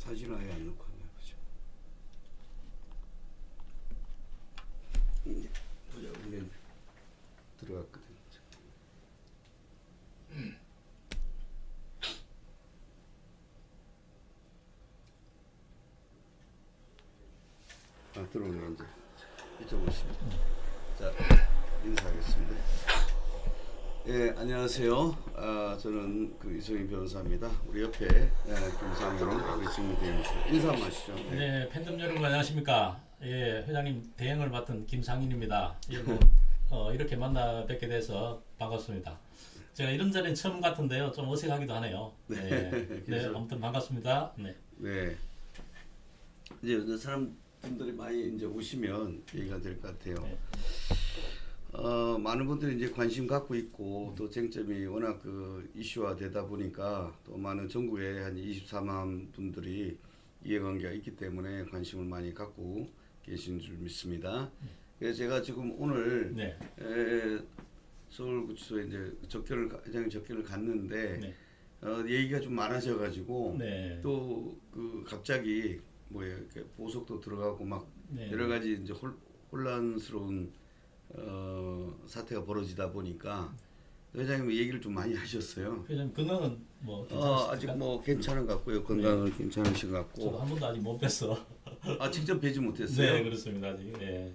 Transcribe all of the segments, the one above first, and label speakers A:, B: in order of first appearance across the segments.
A: 사진 아예 안 넣고 한번 해보죠. 이제 보자. 원래 들어갔거든. 아, 들어오네 이제. 이쪽 오시면. 자, 인사하겠습니다. 예, 안녕하세요. 저는 그 이성희 변호사입니다. 우리 옆에 김상현 우리 직무대행수 인사 한번 하시죠.
B: 네, 팬덤 여러분 안녕하십니까? 예, 회장님 대행을 맡은 김상인입니다. 여러분 이렇게 만나 뵙게 돼서 반갑습니다. 제가 이런 자리는 처음 같은데요, 좀 어색하기도 하네요. 네, 네, 아무튼 반갑습니다. 네.
A: 네. 이제 그 사람분들이 많이 이제 오시면 얘기가 될 것 같아요.
B: 네.
A: 많은 분들이 이제 관심 갖고 있고 또 쟁점이 워낙 그 이슈화 되다 보니까 또 많은 전국에 한 24만 분들이 이해관계가 있기 때문에 관심을 많이 갖고 계신 줄 믿습니다. 그래서 제가 지금 오늘
B: 네.
A: 서울구치소에 이제 회장님 접견을 갔는데
B: 네.
A: 얘기가 좀 많아져가지고
B: 네.
A: 또 그 갑자기 뭐예요 이렇게 보석도 들어가고 막
B: 네.
A: 여러 가지 이제 혼란스러운 사태가 벌어지다 보니까 회장님 얘기를 좀 많이 하셨어요.
B: 회장님 건강은 뭐 괜찮으십니까?
A: 아직 뭐 괜찮은 것 같고요. 건강은 괜찮으신 것
B: 저도
A: 같고.
B: 한 번도 아직 못 뵀어.
A: 직접 뵈지 못했어요.
B: 네, 그렇습니다. 아직. 네.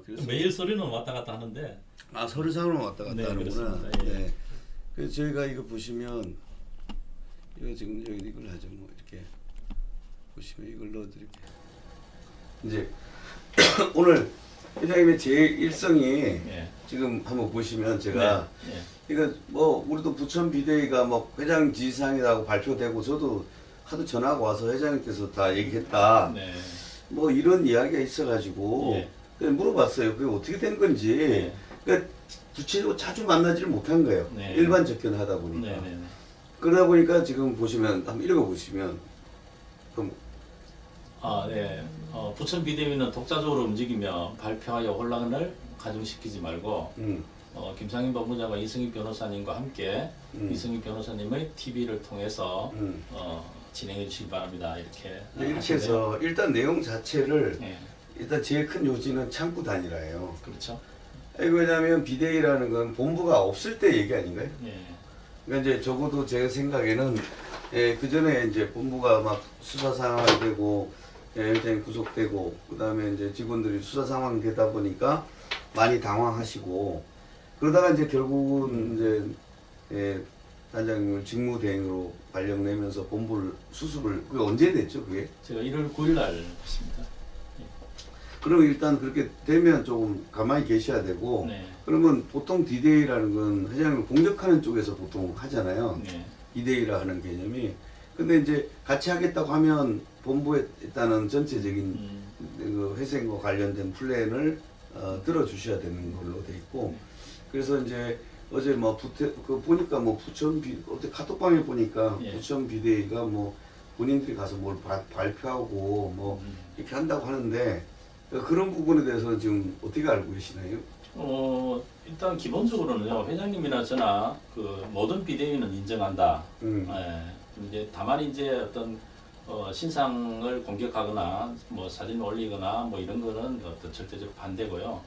A: 그래서
B: 매일 소리는 왔다 갔다 하는데.
A: 서류상으로 왔다 갔다
B: 네,
A: 하는구나.
B: 그렇습니다. 예.
A: 네. 그래서 저희가 이거 보시면 이거 지금 여기 이걸 하죠. 뭐 이렇게 보시면 이걸 넣어드릴게요. 이제 오늘 회장님의 제일 일성이
B: 네.
A: 지금 한번 보시면 제가
B: 네.
A: 이거 뭐 우리도 부천 비대위가 뭐 회장 지시사항이라고 발표되고 저도 하도 전화가 와서 회장님께서 다 얘기했다.
B: 네.
A: 뭐 이런 이야기가 있어가지고
B: 예.
A: 그냥 물어봤어요. 그게 어떻게 된 건지.
B: 네.
A: 그러니까 구체적으로 자주 만나지를 못한 거예요.
B: 네.
A: 일반 접견을 하다 보니까.
B: 네. 네.
A: 그러다 보니까 지금 보시면 한번 읽어보시면 그럼
B: 네. 부천 비대위는 독자적으로 움직이며 발표하여 혼란을 가중시키지 말고 김상인 법무장과 이승희 변호사님과 함께 이승희 변호사님의 TV를 통해서 진행해 주시기 바랍니다. 이렇게
A: 이렇게 해서 일단 내용 자체를
B: 네.
A: 일단 제일 큰 요지는 참고 다니라예요.
B: 그렇죠.
A: 왜냐하면 비대위라는 건 본부가 없을 때 얘기 아닌가요?
B: 네.
A: 그러니까 이제 적어도 제 생각에는 그 전에 이제 본부가 막 수사 상황이 되고 회장이 구속되고 그다음에 이제 직원들이 수사 상황이 되다 보니까 많이 당황하시고 그러다가 이제 결국은 이제 단장님을 직무대행으로 발령내면서 본부를 수습을 그게 언제 됐죠 그게?
B: 제가 1월 9일 날 했습니다.
A: 그럼 일단 그렇게 되면 조금 가만히 계셔야 되고
B: 네.
A: 그러면 보통 디데이라는 건 회장님을 공격하는 쪽에서 보통 하잖아요.
B: 네.
A: 디데이라 하는 개념이. 근데 이제 같이 하겠다고 하면 본부에 일단은 전체적인 그 회생과 관련된 플랜을 들어주셔야 되는 걸로 돼 있고 그래서 이제 어제 뭐 보니까 뭐 부천 어제 카톡방에 보니까
B: 예.
A: 부천 비대위가 뭐 본인들이 가서 뭘 발표하고 뭐 이렇게 한다고 하는데 그런 부분에 대해서 지금 어떻게 알고 계시나요?
B: 일단 기본적으로는요 회장님이나 저나 그 모든 비대위는 인정한다. 이제 다만 이제 어떤 신상을 공격하거나 뭐 사진 올리거나 뭐 이런 거는 어떤 절대적으로 반대고요.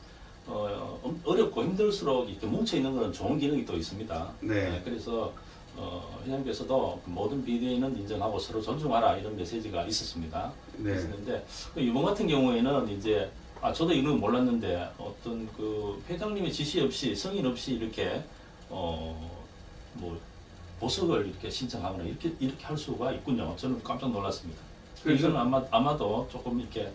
B: 어렵고 힘들수록 이렇게 뭉쳐 있는 거는 좋은 기능이 또 있습니다.
A: 네.
B: 그래서 회장님께서도 모든 비대위는 인정하고 서로 존중하라 이런 메시지가 있었습니다.
A: 네.
B: 있었는데 이번 같은 경우에는 이제 저도 이런 거 몰랐는데 어떤 그 회장님의 지시 없이 승인 없이 이렇게 뭐 보석을 이렇게 신청하거나 이렇게 할 수가 있군요. 저는 깜짝 놀랐습니다.
A: 그래서-
B: 이건 아마도 조금 이렇게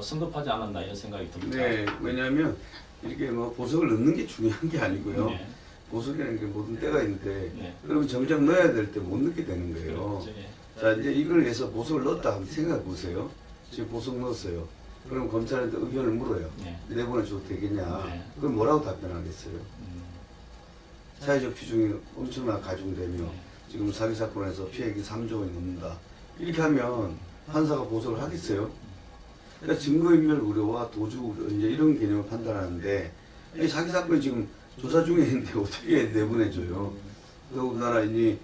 B: 성급하지 않았나 이런 생각이 듭니다.
A: 네, 왜냐하면 이렇게 뭐 보석을 넣는 게 중요한 게 아니고요.
B: 네.
A: 보석이라는 게 모든 때가 있는데
B: 네.
A: 그러면 정작 넣어야 될 때 못 넣게 되는 거예요.
B: 그렇죠. 예.
A: 자 이제 이걸 위해서 보석을 넣었다 한번 생각해 보세요. 지금 보석 넣었어요. 그럼 검찰한테 의견을 물어요.
B: 네.
A: 내보내줘도 되겠냐?
B: 네.
A: 그럼 뭐라고 답변하겠어요? 사회적 비중이 엄청나게 가중되며
B: 네.
A: 지금 사기 사건에서 피해액이 3조 원이 넘는다. 이렇게 하면 판사가 보석을 하겠어요? 그러니까 증거인멸 우려와 도주 우려 이제 이런 개념을 판단하는데 이 사기 사건이 지금 조사 중에 있는데 어떻게 내보내줘요? 더군다나 이제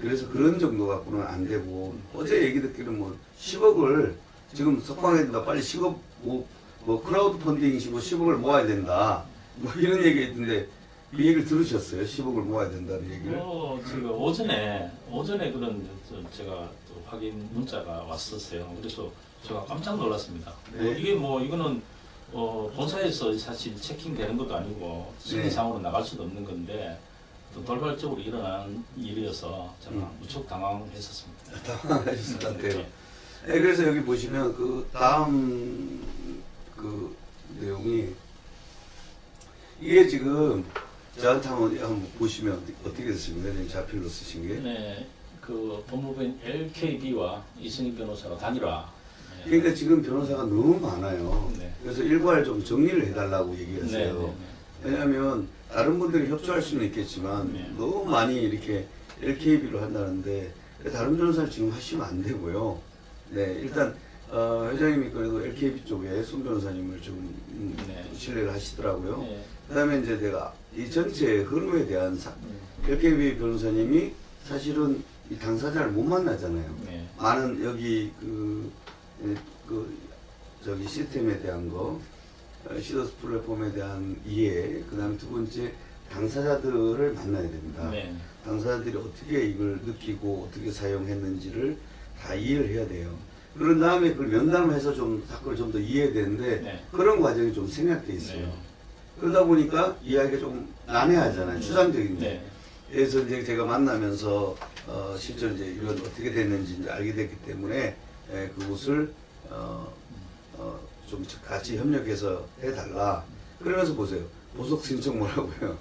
A: 그래서 그런 정도 갖고는 안 되고 어제 얘기 듣기는 뭐 10억을 지금 석방해준다 빨리 10억 뭐 크라우드 펀딩이시고 10억을 모아야 된다 뭐 이런 얘기 했는데 그 얘기를 들으셨어요? 10억을 모아야 된다는 얘기를?
B: 제가 오전에 그런 제가 또 확인 문자가 왔었어요. 그래서 제가 깜짝 놀랐습니다.
A: 네.
B: 이거는 본사에서 사실 체킹되는 것도 아니고 승인상으로 나갈 수도 없는 건데 또 돌발적으로 일어난 일이어서 제가 무척 당황했었습니다.
A: 당황하셨을 것 같아요. 네, 그래서 여기 보시면 그 다음 그 내용이 이게 지금 저한테 한번 보시면 어떻게 됐습니까? 지금 자필로 쓰신 게.
B: 네, 그 법무부인 LKB와 이승희 변호사가 단일화. 네.
A: 그러니까 지금 변호사가 너무 많아요.
B: 네.
A: 그래서 일괄 좀 정리를 해달라고 얘기했어요.
B: 네, 네,
A: 왜냐하면 다른 분들이 협조할 수는 있겠지만
B: 네.
A: 너무 많이 이렇게 LKB로 한다는데 다른 변호사를 지금 하시면 안 되고요. 네, 일단 회장님이 그래도 LKB 쪽에 손 변호사님을 좀
B: 네.
A: 신뢰를 하시더라고요.
B: 네.
A: 그다음에 이제 내가 이 전체 흐름에 대한 LKB 변호사님이 사실은 이 당사자를 못 만나잖아요.
B: 네.
A: 많은 여기 저기 시스템에 대한 거, 시더스 플랫폼에 대한 이해, 그다음에 두 번째 당사자들을 만나야 됩니다.
B: 네.
A: 당사자들이 어떻게 이걸 느끼고 어떻게 사용했는지를 다 이해를 해야 돼요. 그런 다음에 그걸 면담해서 좀 사건을 좀 더 이해해야 되는데
B: 네.
A: 그런 과정이 좀 생략돼 있어요.
B: 네.
A: 그러다 보니까 이야기가 좀 난해하잖아요. 추상적인데.
B: 네.
A: 그래서 이제 제가 만나면서 실제로 이제 이건 어떻게 됐는지 이제 알게 됐기 때문에 그것을 좀 같이 협력해서 해달라. 그러면서 보세요. 보석 신청 뭐라고요?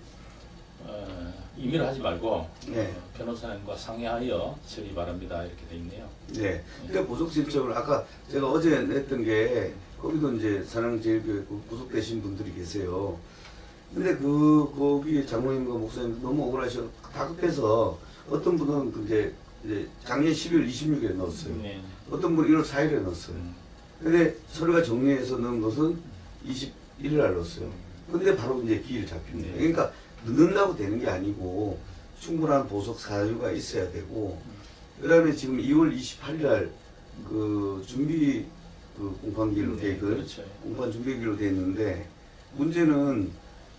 B: 임의를 하지 말고
A: 네.
B: 변호사님과 상의하여 처리 바랍니다 이렇게 돼 있네요.
A: 네. 그러니까 보석 신청을 아까 제가 어제 냈던 게 거기도 이제 사랑제일교회 구속되신 분들이 계세요. 근데 거기 장로님과 목사님 너무 억울하셔 다급해서 어떤 분은 이제 작년 12월 26일에 넣었어요.
B: 네.
A: 어떤 분은 1월 4일에 넣었어요. 근데 서류가 정리해서 넣은 것은 21일 날 넣었어요. 근데 바로 이제 기일 잡힙니다. 그러니까 늦는다고 되는 게 아니고 충분한 보석 사유가 있어야 되고 그다음에 지금 2월 28일 날 그 준비 그 공판기일로 돼 있거든요.
B: 그렇죠.
A: 공판 준비기로 돼 있는데 문제는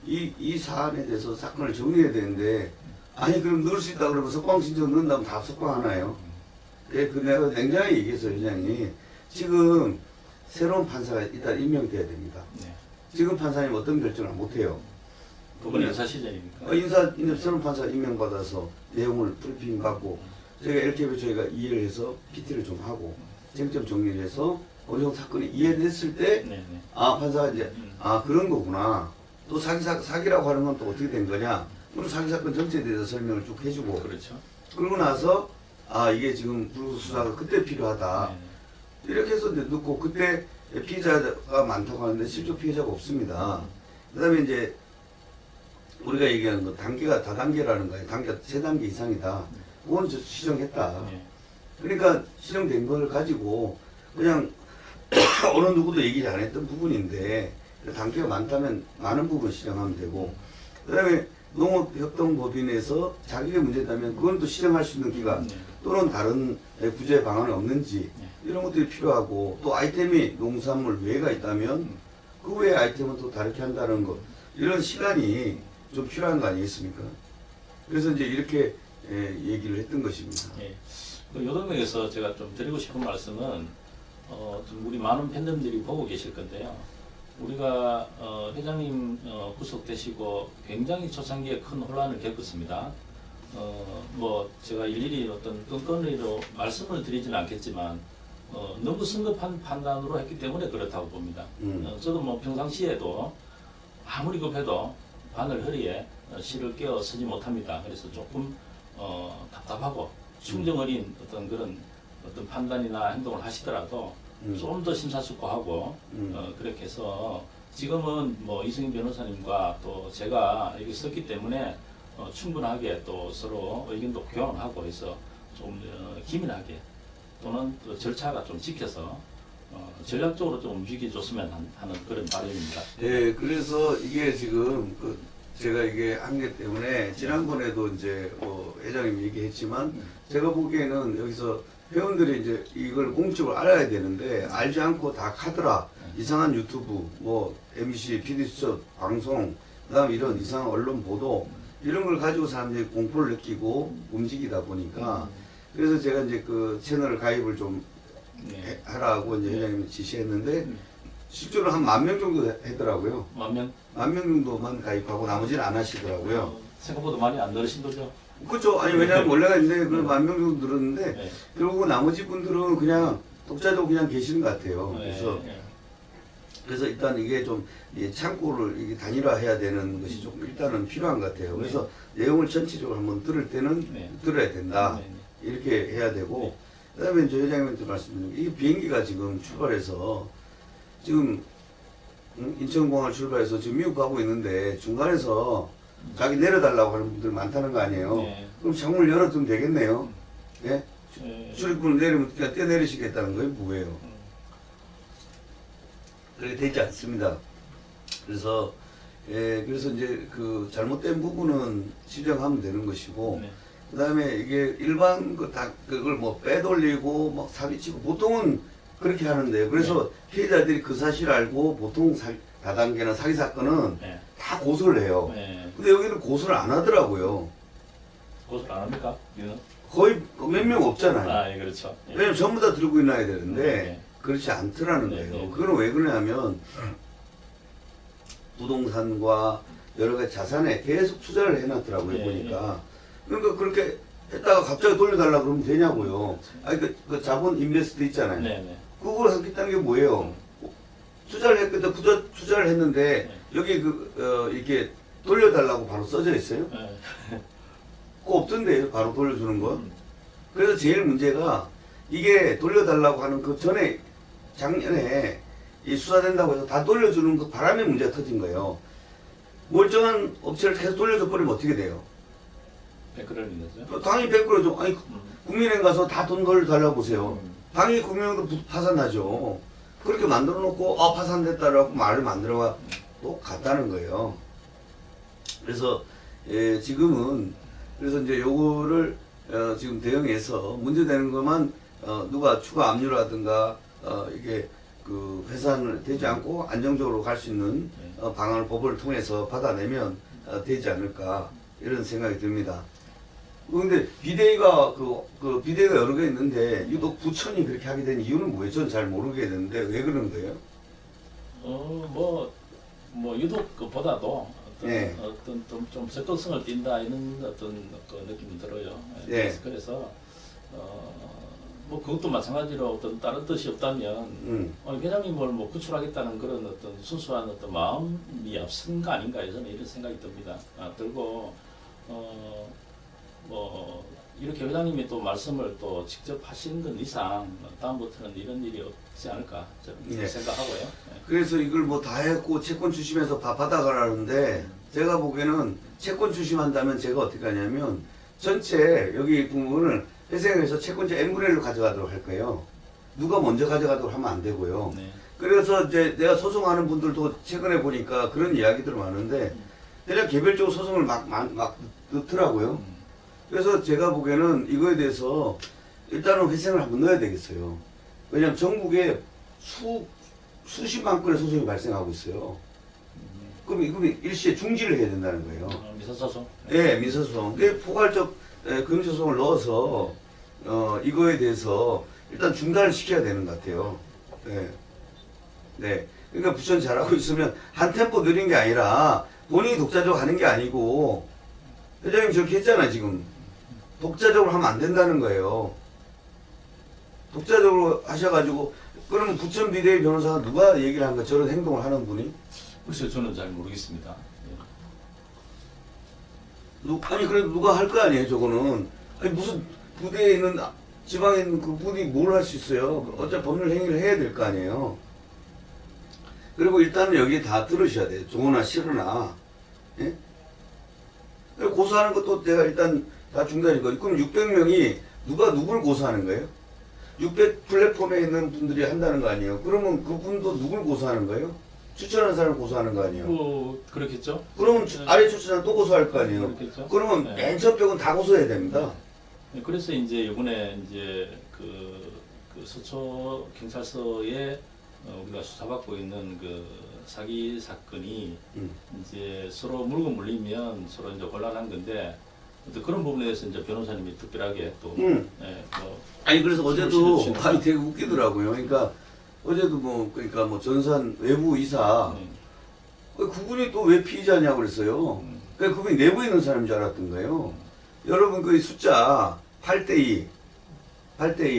A: 이 사안에 대해서 사건을 정리해야 되는데 아니 그럼 넣을 수 있다 그러면 석방 신청 넣는다면 다 석방하나요? 그 내가 냉정하게 얘기했어요, 회장이. 지금 새로운 판사가 일단 임명돼야 됩니다.
B: 네.
A: 지금 판사님 어떤 결정을 못 해요.
B: 그분 인사시절이니까.
A: 이제 새로운 판사가 임명받아서 내용을 브리핑 받고 저희가 LKB 저희가 이해를 해서 PT를 좀 하고 쟁점 정리를 해서 어느 정도 사건이 이해됐을 때
B: 네. 네.
A: 판사가 이제 그런 거구나. 또 사기라고 하는 건 또 어떻게 된 거냐. 그럼 사기 사건 전체에 대해서 설명을 쭉 해주고
B: 그렇죠.
A: 그러고 나서 이게 지금 불구속 수사가 그때 필요하다.
B: 네.
A: 이렇게 해서 이제 넣고 그때 피해자가 많다고 하는데 실제 피해자가 없습니다. 그다음에 이제 우리가 얘기하는 거 단계가 다단계라는 거예요. 단계가 3단계 이상이다. 그건 시정했다.
B: 네.
A: 그러니까 시정된 걸 가지고 그냥 어느 누구도 얘기 안 했던 부분인데 단계가 많다면 많은 부분 시정하면 되고 그다음에 농업협동법인에서 자기가 문제다면 그건 또 시정할 수 있는 기간
B: 네.
A: 또는 다른 구제 방안이 없는지
B: 네.
A: 이런 것들이 필요하고 또 아이템이 농산물 외가 있다면 그 외의 아이템은 또 다르게 한다는 것 이런 시간이 좀 필요한 거 아니겠습니까? 그래서 이제 이렇게 얘기를 했던 것입니다.
B: 예. 그 요동맥에서 제가 좀 드리고 싶은 말씀은 좀 우리 많은 팬덤들이 보고 계실 건데요. 우리가 회장님 구속되시고 굉장히 초창기에 큰 혼란을 겪었습니다. 뭐 제가 일일이 어떤 끈끈이로 말씀을 드리지는 않겠지만 너무 성급한 판단으로 했기 때문에 그렇다고 봅니다. 저도 뭐 평상시에도 아무리 급해도 바늘 허리에 실을 끼어 서지 못합니다. 그래서 조금 답답하고 충정 어린 어떤 그런 어떤 판단이나 행동을 하시더라도 좀 더 심사숙고하고 그렇게 해서 지금은 뭐 이승희 변호사님과 또 제가 여기 썼기 때문에 충분하게 또 서로 의견도 교환하고 해서 좀 기민하게 또는 또 절차가 좀 지켜서 전략적으로 좀 움직여줬으면 하는 그런 바람입니다.
A: 네, 그래서 이게 지금 제가 이게 한계 때문에 지난번에도 이제 회장님이 얘기했지만 제가 보기에는 여기서 회원들이 이제 이걸 공식적으로 알아야 되는데 알지 않고 다 카더라 이상한 유튜브 뭐 MC, PD수첩 방송 그다음 이런 이상한 언론 보도 이런 걸 가지고 사람들이 공포를 느끼고 움직이다 보니까 그래서 제가 이제 그 채널 가입을 좀
B: 네.
A: 하라고 이제 회장님이 지시했는데 실제로 한 10,000명 정도 했더라고요.
B: 10,000명?
A: 10,000명 정도만 가입하고 나머지는 안 하시더라고요.
B: 생각보다 많이 안 늘으신 거죠?
A: 그렇죠. 아니 왜냐하면 원래가 있는데 그 10,000명 정도 늘었는데
B: 네.
A: 결국 나머지 분들은 그냥 독자적으로 그냥 계시는 것 같아요.
B: 네.
A: 그래서 일단 이게 좀 창구를 이게 단일화해야 되는 것이 좀 일단은 필요한 것 같아요. 그래서 내용을 전체적으로 한번 들을 때는
B: 네.
A: 들어야 된다.
B: 네.
A: 이렇게 해야 되고 그다음에 이제 회장님한테 말씀드린 이 비행기가 지금 출발해서 지금 인천공항을 출발해서 지금 미국 가고 있는데 중간에서 자기 내려달라고 하는 분들 많다는 거 아니에요.
B: 네.
A: 그럼 창문을 열어두면 되겠네요. 예?
B: 네.
A: 출입문을 내리면 그냥 떼내리시겠다는 거예요? 뭐예요? 그렇게 되지 않습니다. 그래서 그래서 이제 그 잘못된 부분은 지적하면 되는 것이고
B: 네.
A: 그다음에 이게 일반 그걸 뭐 빼돌리고 막 사기치고 보통은 그렇게 하는데요. 그래서 피해자들이 그 사실을 알고 보통 다단계나 사기 사건은
B: 네.
A: 다 고소를 해요.
B: 네.
A: 근데 여기는 고소를 안 하더라고요.
B: 고소를 안 합니까? 이거는?
A: 거의 몇 명 없잖아요.
B: 아, 예, 그렇죠. 예.
A: 왜냐면 전부 다 들고 있나야 되는데
B: 네.
A: 그렇지 않더라는
B: 네,
A: 거예요.
B: 네.
A: 그건 왜 그러냐면 부동산과 여러 가지 자산에 계속 투자를 해놨더라고요.
B: 네,
A: 보니까. 그러니까 그렇게 했다가 갑자기 돌려달라 그러면 되냐고요. 아니 그 자본 인베스트 있잖아요.
B: 네, 네.
A: 그걸 하겠다는 게 뭐예요? 투자를 했는데 투자를 했는데
B: 네.
A: 여기 이렇게 돌려달라고 바로 써져 있어요?
B: 네.
A: 그거 없던데요, 바로 돌려주는 거. 그래서 제일 문제가 이게 돌려달라고 하는 그 전에 작년에 이 수사된다고 해서 다 돌려주는 그 바람에 문제가 터진 거예요. 멀쩡한 업체를 계속 돌려줘 버리면 어떻게 돼요?
B: 100%를 믿었죠?
A: 당연히 100%죠. 아니 국민은행 가서 다 돈 돌려달라고 보세요. 당연히 국민은행도 파산나죠. 그렇게 만들어 놓고 파산됐다라고 말을 만들어가 또 갔다는 거예요. 그래서 지금은 그래서 이제 요거를 지금 대응해서 문제되는 것만 누가 추가 압류라든가 이게 그 회산을 되지 않고 안정적으로 갈 수 있는 방안을 법을 통해서 받아내면 되지 않을까 이런 생각이 듭니다. 근데 비대위가 그 비대위가 여러 개 있는데 유독 부천이 그렇게 하게 된 이유는 뭐예요? 저는 잘 모르겠는데 왜 그런 거예요?
B: 뭐 유독 그보다도
A: 네.
B: 어떤 좀 적극성을 띈다 이런 어떤 그 느낌이 들어요.
A: 네.
B: 그래서 뭐 그것도 마찬가지로 어떤 다른 뜻이 없다면 회장님을 뭐 구출하겠다는 그런 어떤 순수한 어떤 마음이 앞선 거 아닌가 저는 이런 생각이 듭니다. 들고 뭐 이렇게 회장님이 또 말씀을 또 직접 하시는 건 이상 다음부터는 이런 일이 없지 않을까 저는
A: 네.
B: 생각하고요. 네.
A: 그래서 이걸 뭐 다 했고 채권 추심해서 다 받아가라는데 제가 보기에는 채권 추심한다면 제가 어떻게 하냐면 전체 여기 부분을 회생해서 채권자 n분의 1로 가져가도록 할 거예요. 누가 먼저 가져가도록 하면 안 되고요.
B: 네.
A: 그래서 이제 내가 소송하는 분들도 최근에 보니까 그런 이야기들 많은데 그냥 개별적으로 소송을 막 넣더라고요. 그래서 제가 보기에는 이거에 대해서 일단은 회생을 한번 넣어야 되겠어요. 왜냐하면 전국에 수십만 건의 소송이 발생하고 있어요. 그럼 일시에 중지를 해야 된다는 거예요.
B: 미사소송.
A: 네, 민사소송. 그게 포괄적 금융소송을 넣어서 이거에 대해서 일단 중단을 시켜야 되는 것 같아요. 네. 네. 그러니까 부천 잘하고 있으면 한 템포 느린 게 아니라 본인이 독자적으로 하는 게 아니고 회장님 저렇게 했잖아요, 지금. 독자적으로 하면 안 된다는 거예요. 독자적으로 하셔가지고 그러면 부천 비대위 변호사가 누가 얘기를 한 거 저런 행동을 하는 분이?
B: 글쎄요, 저는 잘 모르겠습니다.
A: 아니 그래도 누가 할 거 아니에요, 저거는. 아니 무슨 부대에 있는 지방에 있는 그 분이 뭘 할 수 있어요? 어차피 법률 행위를 해야 될 거 아니에요. 그리고 일단은 여기 다 들으셔야 돼요. 좋으나 싫으나. 예? 고소하는 것도 내가 일단 다 중단일 거예요. 그럼 600명이 누가 누굴 고소하는 거예요? 600 플랫폼에 있는 분들이 한다는 거 아니에요? 그러면 그분도 누굴 고소하는 거예요? 추천한 사람 고소하는 거 아니에요?
B: 뭐 그렇겠죠.
A: 그러면 아래 추천한 또 고소할 거 아니에요?
B: 그렇겠죠.
A: 그러면
B: 네.
A: 맨 첫 벽은 다 고소해야 됩니다.
B: 네, 그래서 이제 이번에 이제 그 서초 경찰서에 우리가 수사받고 있는 그 사기 사건이 이제 서로 물고 물리면 서로 이제 곤란한 건데 또 그런 부분에 대해서 이제 변호사님이 특별하게 또 예, 뭐
A: 아니 그래서 어제도
B: 실시는
A: 아니 되게 웃기더라고요. 그러니까 어제도 뭐 그러니까 뭐 전산 외부 이사 그분이 또 왜 피의자냐고 그랬어요. 그러니까 그분이 내부에 있는 사람인 줄 알았던 거예요. 여러분 그 숫자 8대2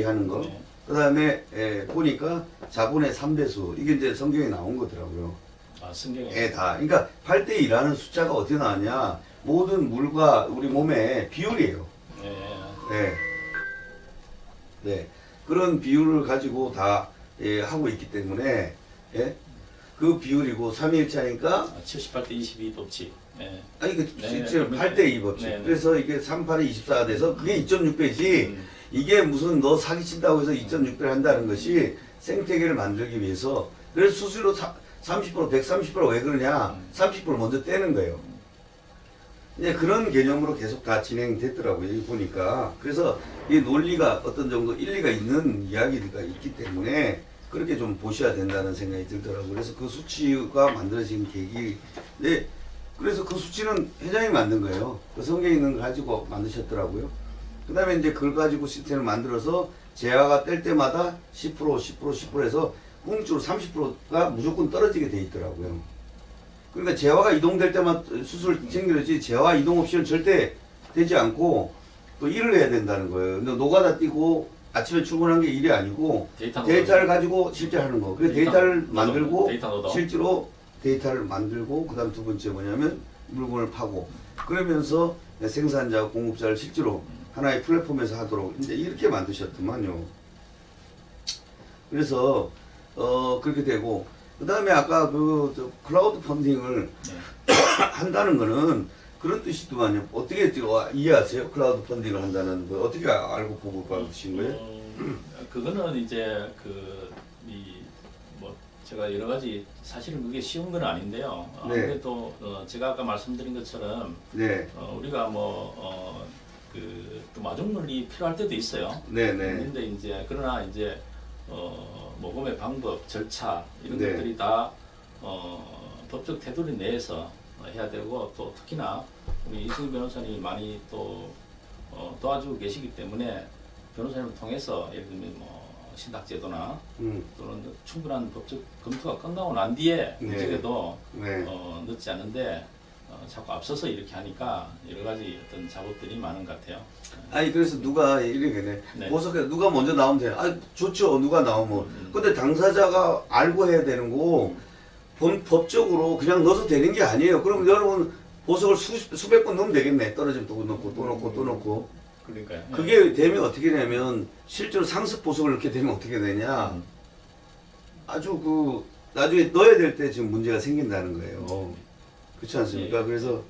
A: 하는 거.
B: 네.
A: 그 다음에 보니까 자본의 3배수 이게 이제 성경에 나온 거더라고요.
B: 아, 성경에
A: 다. 그러니까 8대2라는 숫자가 어떻게 나왔냐? 모든 물과 우리 몸의 비율이에요. 네. 네. 그런 비율을 가지고 다 하고 있기 때문에 그 비율이고 3일차니까
B: 78대 22 법칙. 예.
A: 아니 그
B: 네,
A: 실제로
B: 네.
A: 8대2 법칙.
B: 네, 네.
A: 그래서 이게 38에 24가 돼서 그게 2.6배지. 이게 무슨 너 사기친다고 해서 2.6배를 한다는 것이 생태계를 만들기 위해서. 그래서 수수료 30% 130% 왜 그러냐? 30% 먼저 떼는 거예요. 이제 그런 개념으로 계속 다 진행됐더라고요. 여기 보니까. 그래서 이 논리가 어떤 정도 일리가 있는 이야기가 있기 때문에 그렇게 좀 보셔야 된다는 생각이 들더라고요. 그래서 그 수치가 만들어진 계기. 네. 그래서 그 수치는 회장이 만든 거예요. 그 성경에 있는 걸 가지고 만드셨더라고요. 그 다음에 이제 그걸 가지고 시스템을 만들어서 재화가 뗄 때마다 10% 해서 궁극적으로 30%가 무조건 떨어지게 돼 있더라고요. 그러니까 재화가 이동될 때만 수술 챙겨야지 재화 이동 없이는 절대 되지 않고 또 일을 해야 된다는 거예요. 근데 노가다 뛰고 아침에 출근한 게 일이 아니고 데이터를 가지고 실제 하는 거. 그래서 데이터를 만들고 실제로 데이터를 만들고 그다음 두 번째 뭐냐면 물건을 파고 그러면서 생산자 공급자를 실제로 하나의 플랫폼에서 하도록 이제 이렇게 만드셨더만요. 그래서 그렇게 되고 그다음에 아까 그 클라우드 펀딩을 한다는 거는 그런 뜻이더만요. 어떻게 이해하세요? 클라우드 펀딩을 한다는 거 어떻게 알고 보고 받으신 거예요?
B: 그거는 이제 뭐 제가 여러 가지 사실은 그게 쉬운 건 아닌데요. 아무래도 제가 아까 말씀드린 것처럼 우리가 또 마중 논리 필요할 때도 있어요. 근데 이제 그러나 이제 모금의 방법, 절차 이런 것들이 다 법적 테두리 내에서 해야 되고 또 특히나 우리 이승희 변호사님이 많이 또 도와주고 계시기 때문에 변호사님을 통해서 예를 들면 뭐 신탁제도나 또는 충분한 법적 검토가 끝나고 난 뒤에 움직여도 늦지 않은데 자꾸 앞서서 이렇게 하니까 여러 가지 어떤 작업들이 많은 것 같아요.
A: 아니 그래서 누가 이렇게 보석에 누가 먼저 나오면 돼. 아 좋죠. 누가 나오면. 근데 당사자가 알고 해야 되는 거 법적으로 그냥 넣어서 되는 게 아니에요. 그럼 여러분 보석을 수백 번 넣으면 되겠네. 떨어지면 또 넣고 또 넣고 또 넣고.
B: 그러니까요.
A: 그게 되면 어떻게 되냐면 실제로 상습 보석을 넣게 되면 어떻게 되냐. 아주 그 나중에 넣어야 될 때 지금 문제가 생긴다는 거예요. 그렇지 않습니까? 그래서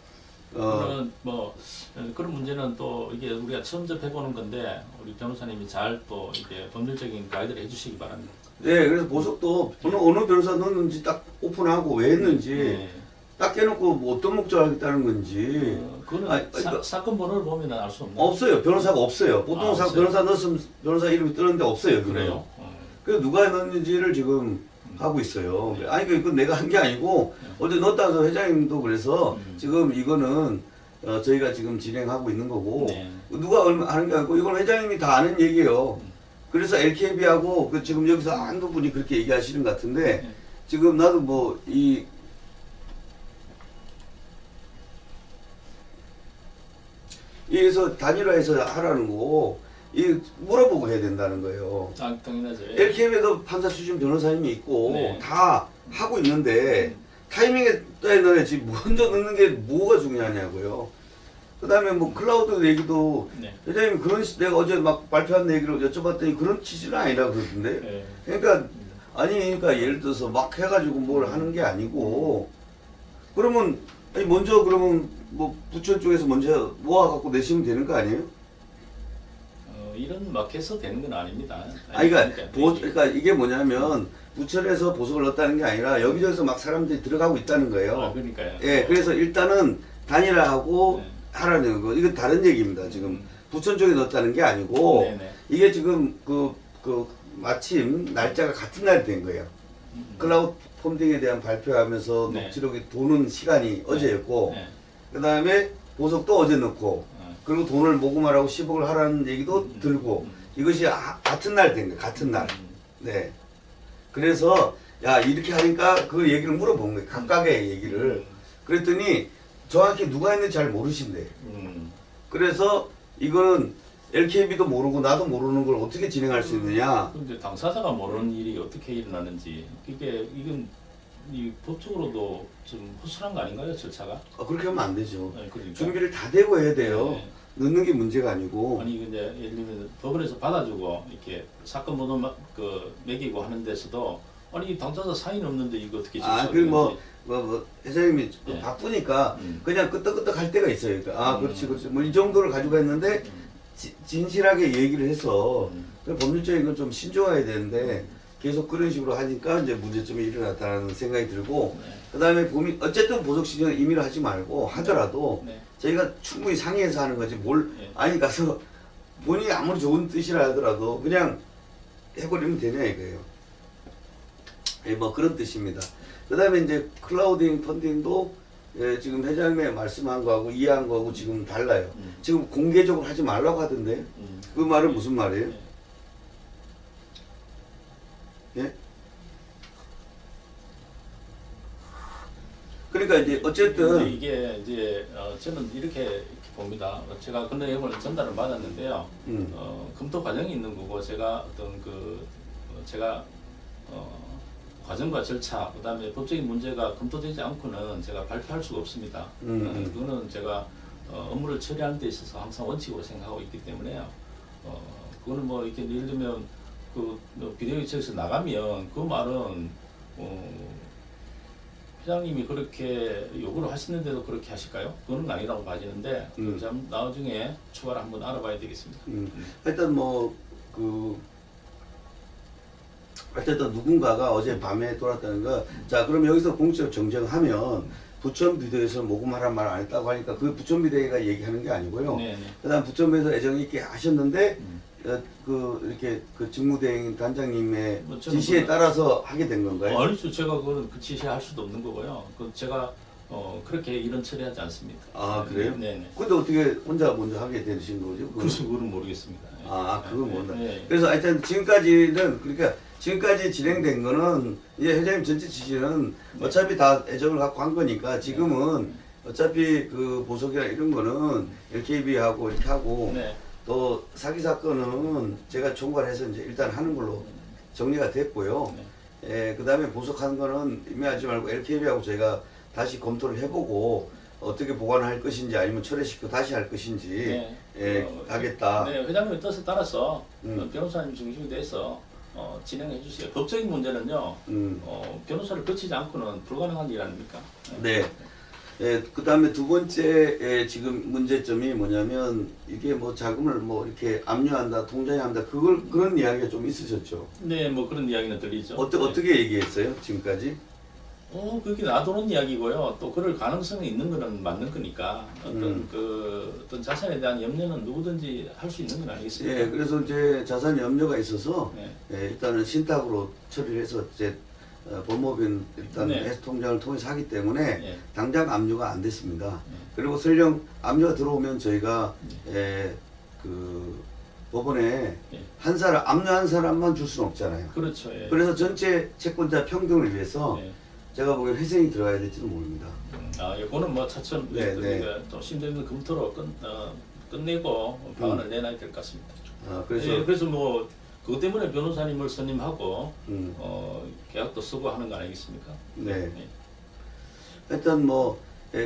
B: 그런 문제는 또 이게 우리가 처음 접해보는 건데 우리 변호사님이 잘 또 이렇게 법률적인 가이드를 해주시기 바랍니다.
A: 네, 그래서 보석도 어느 변호사 넣었는지 딱 오픈하고 왜 했는지 딱 깨놓고 뭐 어떤 목적을 하겠다는 건지.
B: 그거는 사건 번호를 보면 알 수 없나요?
A: 없어요. 변호사가 없어요. 보통
B: 없어요?
A: 변호사 넣었으면 변호사 이름이 뜨는데 없어요.
B: 그래요?
A: 그래서 누가 넣었는지를 지금 하고 있어요. 아니 그건 내가 한 게 아니고 어제 넣었다 해서 회장님도 그래서 지금 이거는 저희가 지금 진행하고 있는 거고 누가 하는 게 아니고 이건 회장님이 다 아는 얘기예요. 그래서 LKB하고 지금 여기서 한두 분이 그렇게 얘기하시는 것 같은데 지금 나도 뭐 여기서 단일화해서 하라는 거고 물어보고 해야 된다는 거예요.
B: 당연하죠.
A: LKB에도 판사 출신 변호사님이 있고 다 하고 있는데 타이밍에 따라 넣어야 지금 먼저 넣는 게 뭐가 중요하냐고요. 그 다음에 뭐 클라우드 얘기도 회장님 내가 어제 막 발표한 얘기를 여쭤봤더니 그런 취지는 아니라 그러던데. 그러니까 그러니까 예를 들어서 막 해가지고 뭘 하는 게 아니고 그러면 먼저 그러면 뭐 부천 쪽에서 먼저 모아갖고 내시면 되는 거 아니에요?
B: 이런 막 해서 되는 건 아닙니다.
A: 그러니까 이게 뭐냐면 부천에서 보석을 넣었다는 게 아니라 여기저기서 막 사람들이 들어가고 있다는 거예요.
B: 아, 그러니까요.
A: 예, 그래서 일단은 단일화하고
B: 네.
A: 하라는 거. 이건 다른 얘기입니다. 지금 부천 쪽에 넣었다는 게 아니고
B: 네네.
A: 이게 지금 마침 날짜가 같은 날이 된 거예요. 클라우드 펀딩에 대한 발표하면서
B: 네.
A: 녹취록이 도는 시간이 어제였고
B: 네.
A: 그 다음에 보석도 어제 넣고 그리고 돈을 모금하라고 10억을 하라는 얘기도 들고 이것이 같은 날 된 거예요. 같은 날. 네. 그래서 야 이렇게 하니까 그 얘기를 물어본 거예요. 각각의 얘기를. 그랬더니 정확히 누가 했는지 잘 모르신대. 그래서 이거는 LKB도 모르고 나도 모르는 걸 어떻게 진행할 수 있느냐.
B: 근데 당사자가 모르는 일이 어떻게 일어나는지 이건 이 법적으로도 좀 허술한 거 아닌가요, 절차가?
A: 그렇게 하면 안 되죠.
B: 네, 그러니까.
A: 준비를 다 되고 해야 돼요.
B: 네.
A: 넣는 게 문제가 아니고.
B: 아니 근데 예를 들면 법원에서 받아주고 이렇게 사건 번호 매기고 하는 데서도 아니 당사자 사인 없는데 이거 어떻게
A: 그 회장님이
B: 네.
A: 바쁘니까 그냥 끄떡끄떡 할 때가 있어요. 그러니까 그렇지. 뭐 이 정도를 가지고 했는데 진실하게 얘기를 해서 법률적인 건 좀 신중해야 되는데 계속 그런 식으로 하니까 이제 문제점이 일어났다는 생각이 들고 그 다음에 어쨌든 보석 신청을 임의로 하지 말고 하더라도
B: 네.
A: 저희가 충분히 상의해서 하는 거지
B: 네.
A: 아니 가서 본인이 아무리 좋은 뜻이라 하더라도 그냥 해버리면 되냐 이거예요. 예, 뭐 그런 뜻입니다. 그 다음에 이제 클라우딩 펀딩도 지금 회장님이 말씀한 거하고 이해한 거하고 지금 달라요. 지금 공개적으로 하지 말라고 하던데 그 말은 무슨 말이에요? 예? 그러니까 이제 어쨌든
B: 근데 이게 이제 저는 이렇게 봅니다. 제가 그 내용을 전달을 받았는데요. 검토 과정이 있는 거고 제가 어떤 제가 과정과 절차, 그다음에 법적인 문제가 검토되지 않고는 제가 발표할 수가 없습니다. 그거는 제가 업무를 처리하는 데 있어서 항상 원칙으로 생각하고 있기 때문에요. 그거는 뭐 이렇게 예를 들면 비대위 측에서 나가면 그 말은 회장님이 그렇게 요구를 하시는데도 그렇게 하실까요? 그건 아니라고 봐지는데 참 나중에 추가로 한번 알아봐야 되겠습니다.
A: 일단 어쨌든 누군가가 어제 밤에 돌았다는 거. 자, 그럼 여기서 공식적으로 정정하면 부천 비대위에서 모금하란 말 안 했다고 하니까 그 부천 비대위가 얘기하는 게 아니고요. 그다음 부천에서 애정 있게 하셨는데 이렇게 직무대행 단장님의 지시에 따라서 하게 된 건가요?
B: 아니죠. 제가 그건 그 지시할 수도 없는 거고요. 제가 그렇게 이런 처리하지 않습니다.
A: 아, 그래요?
B: 네네.
A: 근데 어떻게 혼자 먼저 하게 되신 거죠?
B: 그건 모르겠습니다.
A: 그건 모른다.
B: 네.
A: 그래서 하여튼 지금까지는 그러니까 지금까지 진행된 거는 이제 회장님 전체 지시는 어차피 다 애정을 갖고 한 거니까 지금은 어차피 그 보석이나 이런 거는 LKB하고 이렇게 하고 또 사기 사건은 제가 총괄해서 이제 일단 하는 걸로 정리가 됐고요. 그 다음에 보석하는 거는 임의하지 말고 LKB하고 저희가 다시 검토를 해보고 어떻게 보관할 것인지 아니면 철회시키고 다시 할 것인지 하겠다.
B: 네, 회장님의 뜻에 따라서 변호사님 중심이 돼서 진행해 주세요. 법적인 문제는요, 변호사를 거치지 않고는 불가능한 일 아닙니까?
A: 네. 그 다음에 두 번째 지금 문제점이 뭐냐면 이게 뭐 자금을 뭐 이렇게 압류한다, 통장한다 그런 이야기가 좀 있으셨죠?
B: 네, 뭐 그런 이야기는 들리죠.
A: 어떻게 얘기했어요 지금까지?
B: 그게 놔두는 이야기고요. 또 그럴 가능성이 있는 거는 맞는 거니까 어떤 자산에 대한 염려는 누구든지 할 수 있는 건 아니겠습니까?
A: 예, 그래서 이제 자산 염려가 있어서 일단은 신탁으로 처리를 해서 이제 법무법인 일단 해수통장을 통해서 하기 때문에 당장 압류가 안 됐습니다. 그리고 설령 압류가 들어오면 저희가 법원에 압류한 사람만 줄 수는 없잖아요.
B: 그렇죠.
A: 그래서 전체 채권자 평등을 위해서 제가 보기엔 회생이 들어가야 될지도 모릅니다.
B: 이거는 뭐 차츰 또 심도 검토로 끝내고 방안을 내놔야 될 것 같습니다. 그래서 뭐 그것 때문에 변호사님을 선임하고 계약도 쓰고 하는 거 아니겠습니까?
A: 네. 일단 뭐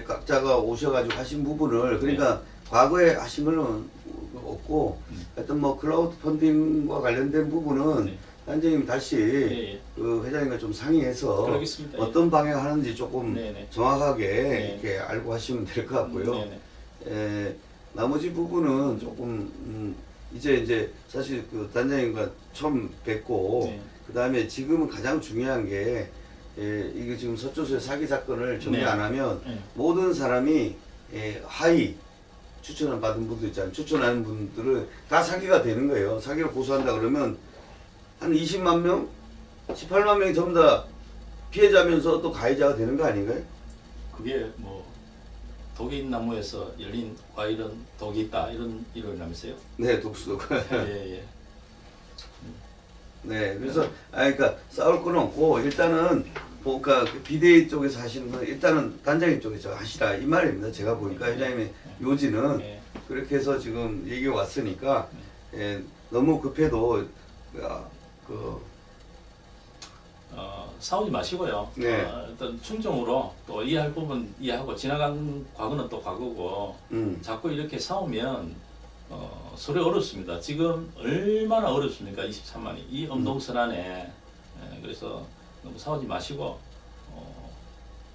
A: 각자가 오셔가지고 하신 부분을 그러니까 과거에 하신 거는 없고 하여튼 뭐 클라우드 펀딩과 관련된 부분은 단장님 다시 그 회장님과 좀 상의해서
B: 그러겠습니다.
A: 어떤 방향 하는지 조금 정확하게 이렇게 알고 하시면 될 것 같고요. 나머지 부분은 조금 이제 사실 그 단장님과 처음 뵙고 그다음에 지금은 가장 중요한 게 이게 지금 서초수의 사기 사건을 정리
B: 네.
A: 안 하면
B: 네.
A: 모든 사람이 하위 추천을 받은 분들 있잖아요. 추천하는 분들은 다 사기가 되는 거예요. 사기를 고소한다 그러면 한 20만 명, 18만 명이 전부 다 피해자면서 또 가해자가 되는 거 아닌가요?
B: 그게 뭐 독이 있는 나무에서 열린 과일은 독이 있다 이런 이론이라면서요?
A: 네, 독수독.
B: 예, 예.
A: 네, 그래서 그러니까 싸울 건 없고 일단은 그러니까 그 비대위 쪽에서 하시는 건 일단은 단장님 쪽에서 하시라 이 말입니다. 제가 보니까 회장님의 요지는
B: 예.
A: 그렇게 해서 지금 얘기가 왔으니까 너무 급해도
B: 싸우지 마시고요.
A: 네.
B: 일단 충정으로 또 이해할 부분 이해하고 지나간 과거는 또 과거고 자꾸 이렇게 싸우면 서로 어렵습니다. 지금 얼마나 어렵습니까? 23만이 이 엄동설 안에 그래서 너무 싸우지 마시고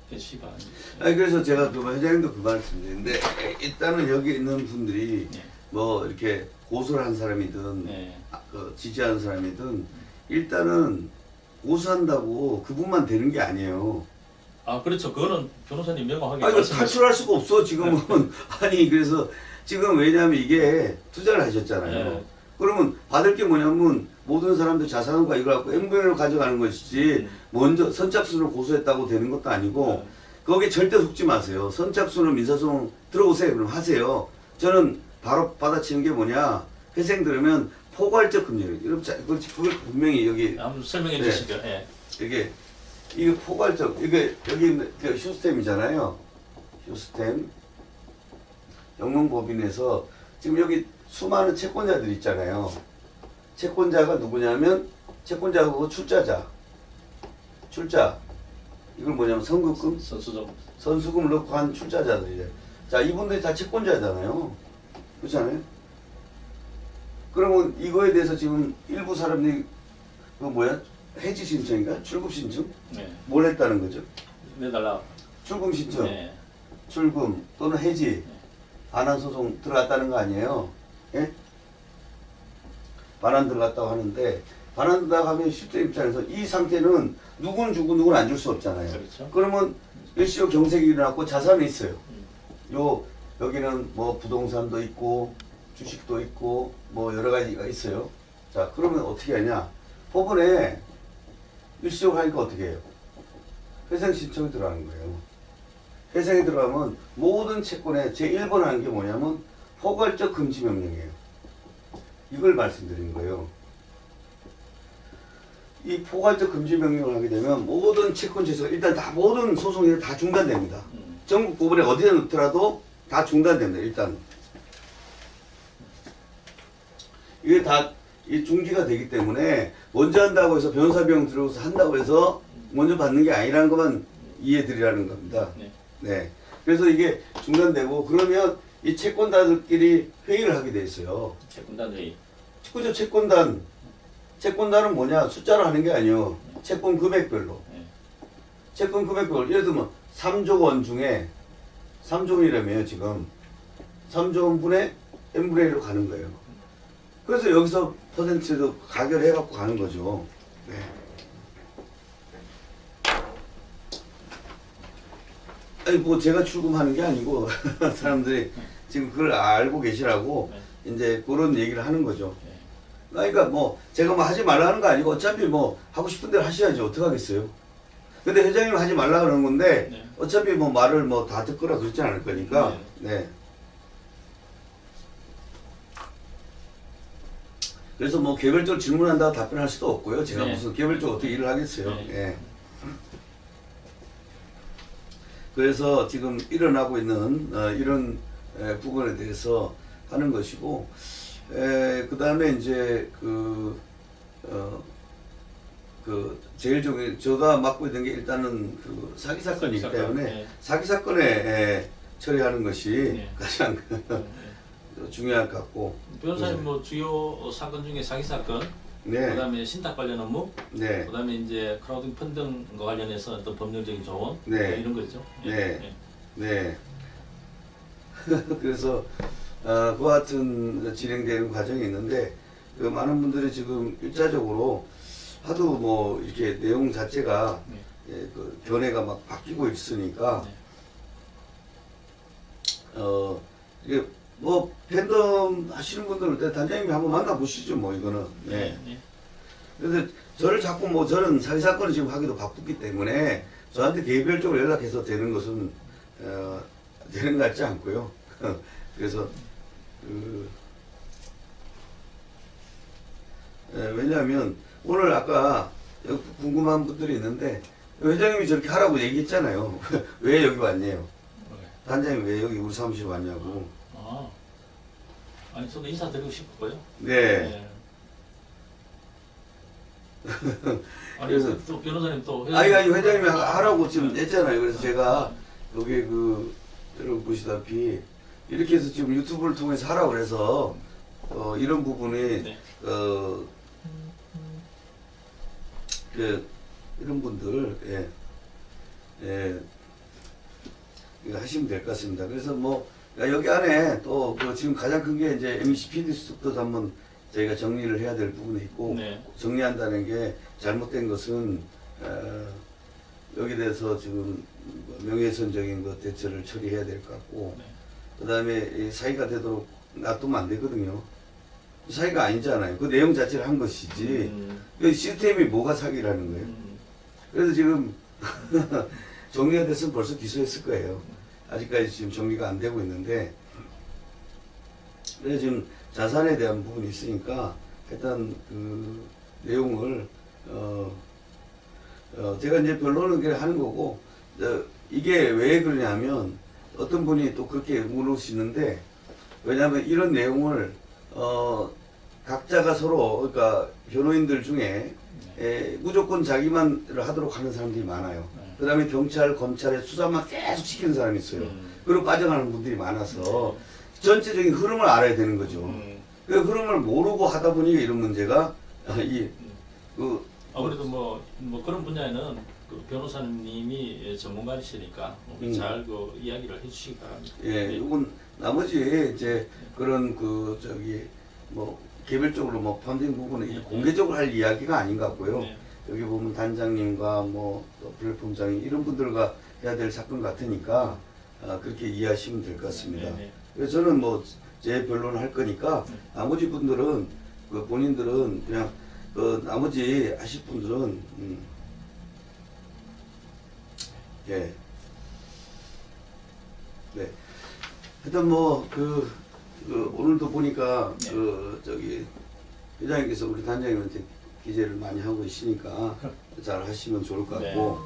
B: 해주시기 바랍니다.
A: 아니 그래서 제가 그 회장님도 그 말씀드리는데 일단은 여기 있는 분들이
B: 네.
A: 뭐 이렇게 고소를 한 사람이든
B: 네.
A: 그 지지하는 사람이든 일단은 고소한다고 그분만 되는 게 아니에요.
B: 아 그렇죠. 그거는 변호사님 명확하게
A: 아 이거
B: 말씀하셨-
A: 탈출할 수가 없어 지금은. 아니 그래서 지금 왜냐하면 이게 투자를 하셨잖아요.
B: 네.
A: 그러면 받을 게 뭐냐면 모든 사람들 자산과 이걸 갖고 엠브레를 가져가는 것이지 먼저 선착순을 고소했다고 되는 것도 아니고
B: 네.
A: 거기에 절대 속지 마세요. 선착순은 민사소송 들어오세요. 그럼 하세요. 저는 바로 받아치는 게 뭐냐 회생 들으면 포괄적 금융. 그걸 분명히 여기
B: 한번 설명해
A: 네.
B: 주시죠. 예.
A: 이게 포괄적 이게 여기 있는 그 휴스템이잖아요. 휴스템 영농법인에서 지금 여기 수많은 채권자들 있잖아요. 채권자가 누구냐면 채권자하고 출자자, 출자 이걸 뭐냐면 선급금,
B: 선수점
A: 선수금을 넣고 한 출자자들이래. 자 이분들이 다 채권자잖아요. 그렇잖아요. 그러면 이거에 대해서 지금 일부 사람들이 그 뭐야 해지 신청인가 출금 신청
B: 네.
A: 뭘 했다는 거죠?
B: 내달라.
A: 출금 신청,
B: 네.
A: 출금 또는 해지 반환 소송 들어갔다는 거 아니에요? 예? 반환 들어갔다고 하는데 반환 들어가고 하면 슈터 입장에서 이 상태는 누구는 주고 누구는 안 줄 수 없잖아요.
B: 그렇죠.
A: 그러면 일시적 경색이 일어났고 자산이 있어요. 여기는 뭐 부동산도 있고 주식도 있고 뭐 여러 가지가 있어요. 자 그러면 어떻게 하냐? 법원에 일시적으로 하니까 어떻게 해요? 회생 신청이 들어가는 거예요. 회생이 들어가면 모든 채권에 제1번 하는 게 뭐냐면 포괄적 금지 명령이에요. 이걸 말씀드린 거예요. 이 포괄적 금지 명령을 하게 되면 모든 채권 제소가 일단 다 모든 소송이 다 중단됩니다. 전국 법원에 어디에 넣더라도 다 중단됩니다. 일단 이게 다 이 중지가 되기 때문에 먼저 한다고 해서 변호사 비용 들어서 한다고 해서 먼저 받는 게 아니라는 것만 이해드리라는 겁니다.
B: 네.
A: 네. 그래서 이게 중단되고 그러면 이 채권자들끼리 회의를 하게 돼 있어요.
B: 채권단 회의.
A: 그죠? 채권단. 채권단은 뭐냐? 숫자로 하는 게 아니에요. 채권 금액별로.
B: 네.
A: 채권 금액별로. 예를 들면 3조 원 중에 3조 원이라며요, 지금. 3조 원분의 n분의 1로 가는 거예요. 그래서 여기서 퍼센트도 가결해갖고 가는 거죠. 네. 아니, 뭐 제가 출금하는 게 아니고 사람들이 지금 그걸 알고 계시라고 이제 그런 얘기를 하는 거죠.
B: 네.
A: 그러니까 뭐 제가 뭐 하지 말라는 거 아니고 어차피 뭐 하고 싶은 대로 하셔야지 어떡하겠어요. 근데 회장님 하지 말라 그러는 건데
B: 네.
A: 어차피 뭐 말을 뭐 다 듣거나 그러지 않을 거니까 네. 그래서 뭐 개별적으로 질문한다고 답변할 수도 없고요. 제가
B: 네.
A: 무슨 개별적으로 어떻게 일을 하겠어요.
B: 네.
A: 예. 그래서 지금 일어나고 있는 이런 부분에 대해서 하는 것이고, 그 다음에 이제 제일 중요한 제가 맡고 있는 게 일단은 그 사기 사건이기
B: 사기 사건,
A: 때문에
B: 네.
A: 사기 사건에 처리하는 것이
B: 네.
A: 가장 중요할 것 같고.
B: 변호사님 뭐 주요 사건 중에 사기 사건,
A: 네,
B: 그다음에 신탁 관련 업무,
A: 네,
B: 그다음에 이제 크라우딩 펀딩과 관련해서 어떤 법률적인 조언
A: 네.
B: 뭐 이런 거죠.
A: 네. 네. 그래서 그와 같은 진행되는 과정이 있는데 그 많은 분들이 지금 일차적으로 하도 뭐 이렇게 내용 자체가
B: 네.
A: 예, 그 견해가 막 바뀌고 있으니까 이게 뭐 팬덤 하시는 분들은 단장님이 한번 만나보시죠 뭐 이거는. 네.
B: 네.
A: 그래서 저를 자꾸 뭐 저는 사기 사건을 지금 하기도 바쁘기 때문에 저한테 개별적으로 연락해서 되는 것은 되는 것 같지 않고요. 그래서 왜냐하면 오늘 아까 여기 궁금한 분들이 있는데 회장님이 저렇게 하라고 얘기했잖아요. 왜 여기 왔냐요? 단장님 왜 여기 우리 사무실 왔냐고.
B: 아, 아니 저도 인사드리고 싶었고요.
A: 네.
B: 아니
A: 그래서
B: 또 변호사님 또
A: 아니 회장님이 하라고 지금 했잖아요. 그래서 제가 여기 여러분 보시다시피 이렇게 해서 지금 유튜브를 통해서 하라고 그래서 이런 부분이
B: 네.
A: 이런 분들 이거 하시면 될 것 같습니다. 그래서 뭐 여기 안에 또 지금 가장 큰 게 이제 MC PD 수습도 한번 저희가 정리를 해야 될 부분이 있고
B: 네.
A: 정리한다는 게 잘못된 것은 여기 대해서 지금 명예훼손적인 것 대처를 처리해야 될 것 같고
B: 네.
A: 그 다음에 사기가 되도록 놔두면 안 되거든요. 사기가 아니잖아요. 그 내용 자체를 한 것이지 그 시스템이 뭐가 사기라는 거예요. 그래서 지금 정리가 됐으면 벌써 기소했을 거예요. 아직까지 지금 정리가 안 되고 있는데 그래서 지금 자산에 대한 부분이 있으니까 일단 그 내용을 제가 이제 변론을 그냥 하는 거고 이게 왜 그러냐면 어떤 분이 또 그렇게 물으시는데 왜냐하면 이런 내용을 각자가 서로 그러니까 변호인들 중에 무조건 자기만 하도록 하는 사람들이 많아요. 그 다음에 경찰, 검찰의 수사만 계속 시키는 사람이 있어요. 그리고 빠져가는 분들이 많아서 전체적인 흐름을 알아야 되는 거죠. 그 흐름을 모르고 하다 보니까 이런 문제가
B: 아무래도 뭐 그런 분야에는 그 변호사님이 전문가이시니까 잘 그 이야기를 해주시기 바랍니다.
A: 예, 이건 나머지 이제 그런 뭐 개별적으로 뭐 펀딩 부분은 공개적으로 할 이야기가 아닌 것 같고요.
B: 네.
A: 여기 보면 단장님과 뭐 플랫폼장님 이런 분들과 해야 될 사건 같으니까 그렇게 이해하시면 될 것 같습니다.
B: 네, 네.
A: 그래서 저는 뭐 제 변론을 할 거니까 나머지 분들은 본인들은 그냥 나머지 하실 분들은 예. 네. 하여튼 뭐 오늘도 보니까 회장님께서 우리 단장님한테 기재를 많이 하고 계시니까 잘 하시면 좋을 것 같고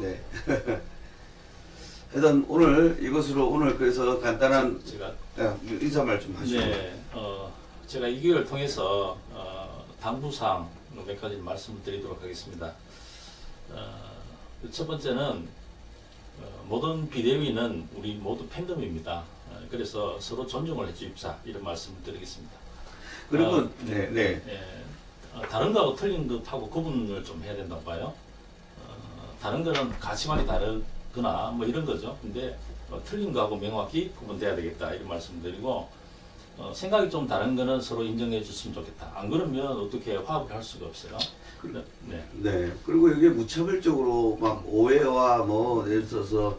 A: 네. 일단 오늘 이것으로 오늘 그래서 간단한
B: 제가
A: 인사말 좀 하시죠.
B: 네, 제가 이 기회를 통해서 당부사항 몇 가지 말씀을 드리도록 하겠습니다. 첫 번째는 모든 비대위는 우리 모두 팬덤입니다. 그래서 서로 존중을 해주십사 이런 말씀을 드리겠습니다.
A: 그리고
B: 다른 거하고 틀린 것하고 구분을 좀 해야 된다고 봐요. 다른 거는 가치관이 다르거나 뭐 이런 거죠. 근데 틀린 거하고 명확히 구분돼야 되겠다 이런 말씀드리고 생각이 좀 다른 거는 서로 인정해 줬으면 좋겠다. 안 그러면 어떻게 화합을 할 수가 없어요.
A: 네. 그리고 이게 무차별적으로 막 오해와 뭐 예를 들어서